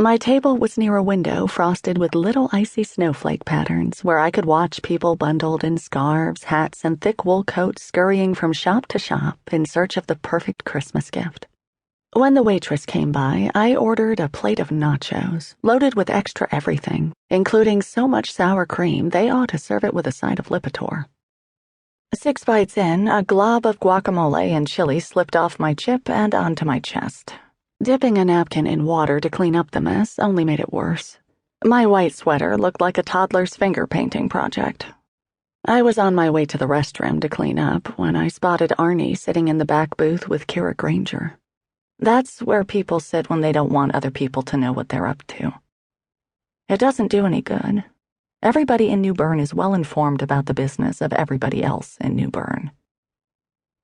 My table was near a window frosted with little icy snowflake patterns where I could watch people bundled in scarves, hats, and thick wool coats scurrying from shop to shop in search of the perfect Christmas gift. When the waitress came by, I ordered a plate of nachos, loaded with extra everything, including so much sour cream they ought to serve it with a side of Lipitor. 6 bites in, a glob of guacamole and chili slipped off my chip and onto my chest. Dipping a napkin in water to clean up the mess only made it worse. My white sweater looked like a toddler's finger painting project. I was on my way to the restroom to clean up when I spotted Arnie sitting in the back booth with Kira Granger. That's where people sit when they don't want other people to know what they're up to. It doesn't do any good. Everybody in New Bern is well informed about the business of everybody else in New Bern.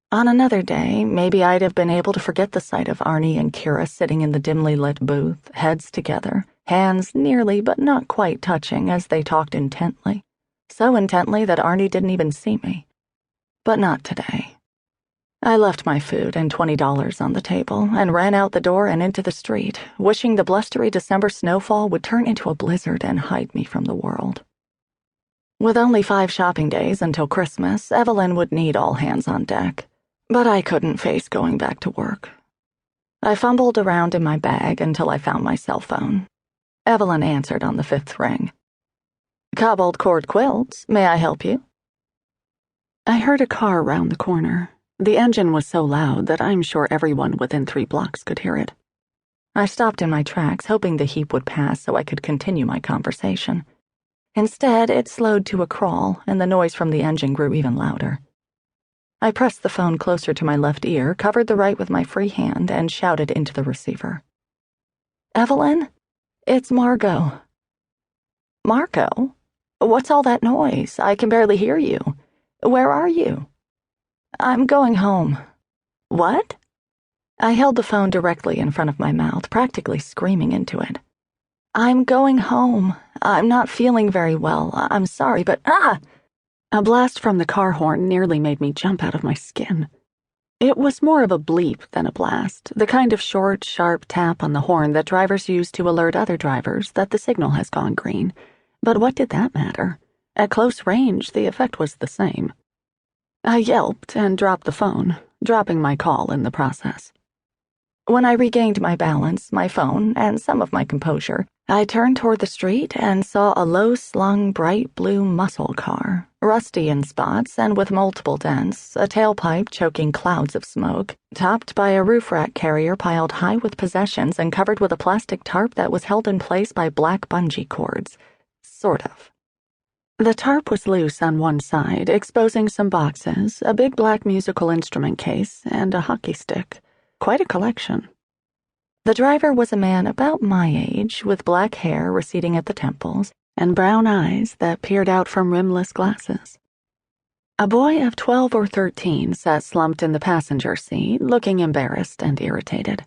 On another day, maybe I'd have been able to forget the sight of Arnie and Kira sitting in the dimly lit booth, heads together, hands nearly but not quite touching as they talked intently. So intently that Arnie didn't even see me. But not today. I left my food and $20 on the table and ran out the door and into the street, wishing the blustery December snowfall would turn into a blizzard and hide me from the world. With only 5 shopping days until Christmas, Evelyn would need all hands on deck. But I couldn't face going back to work. I fumbled around in my bag until I found my cell phone. Evelyn answered on the 5th ring. "Cobbled Court Quilts, may I help you?" I heard a car round the corner. The engine was so loud that I'm sure everyone within 3 blocks could hear it. I stopped in my tracks, hoping the heap would pass so I could continue my conversation. Instead, it slowed to a crawl, and the noise from the engine grew even louder. I pressed the phone closer to my left ear, covered the right with my free hand, and shouted into the receiver. "Evelyn? It's Margot." "Margot? What's all that noise? I can barely hear you. Where are you?" "I'm going home." "What?" I held the phone directly in front of my mouth, practically screaming into it. "I'm going home. I'm not feeling very well. I'm sorry, but A blast from the car horn nearly made me jump out of my skin. It was more of a bleep than a blast, the kind of short, sharp tap on the horn that drivers use to alert other drivers that the signal has gone green. But what did that matter? At close range, the effect was the same. I yelped and dropped the phone, dropping my call in the process. When I regained my balance, my phone, and some of my composure, I turned toward the street and saw a low-slung, bright blue muscle car, rusty in spots and with multiple dents, a tailpipe choking clouds of smoke, topped by a roof rack carrier piled high with possessions and covered with a plastic tarp that was held in place by black bungee cords. Sort of. The tarp was loose on one side, exposing some boxes, a big black musical instrument case, and a hockey stick. Quite a collection. The driver was a man about my age, with black hair receding at the temples, and brown eyes that peered out from rimless glasses. A boy of 12 or 13 sat slumped in the passenger seat, looking embarrassed and irritated.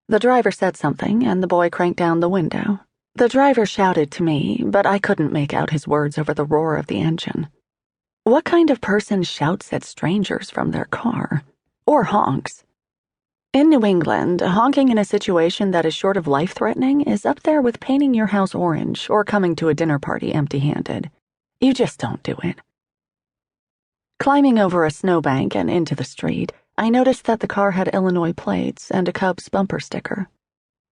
The driver said something, and the boy cranked down the window. The driver shouted to me, but I couldn't make out his words over the roar of the engine. What kind of person shouts at strangers from their car? Or honks? In New England, honking in a situation that is short of life-threatening is up there with painting your house orange or coming to a dinner party empty-handed. You just don't do it. Climbing over a snowbank and into the street, I noticed that the car had Illinois plates and a Cubs bumper sticker.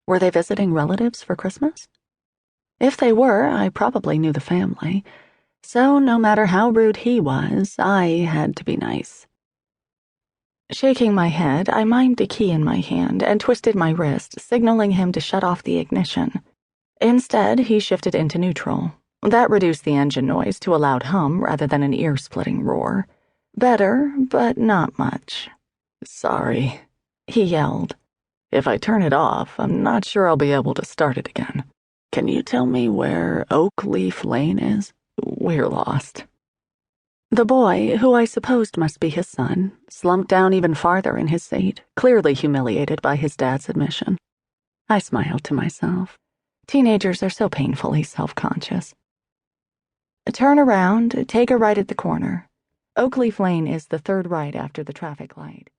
Were they visiting relatives for Christmas? If they were, I probably knew the family. So no matter how rude he was, I had to be nice. Shaking my head, I mimed a key in my hand and twisted my wrist, signaling him to shut off the ignition. Instead, he shifted into neutral. That reduced the engine noise to a loud hum rather than an ear-splitting roar. Better, but not much. "Sorry," he yelled. "If I turn it off, I'm not sure I'll be able to start it again. Can you tell me where Oak Leaf Lane is? We're lost." The boy, who I supposed must be his son, slumped down even farther in his seat, clearly humiliated by his dad's admission. I smiled to myself. Teenagers are so painfully self-conscious. "Turn around, take a right at the corner. Oak Leaf Lane is the third right after the traffic light."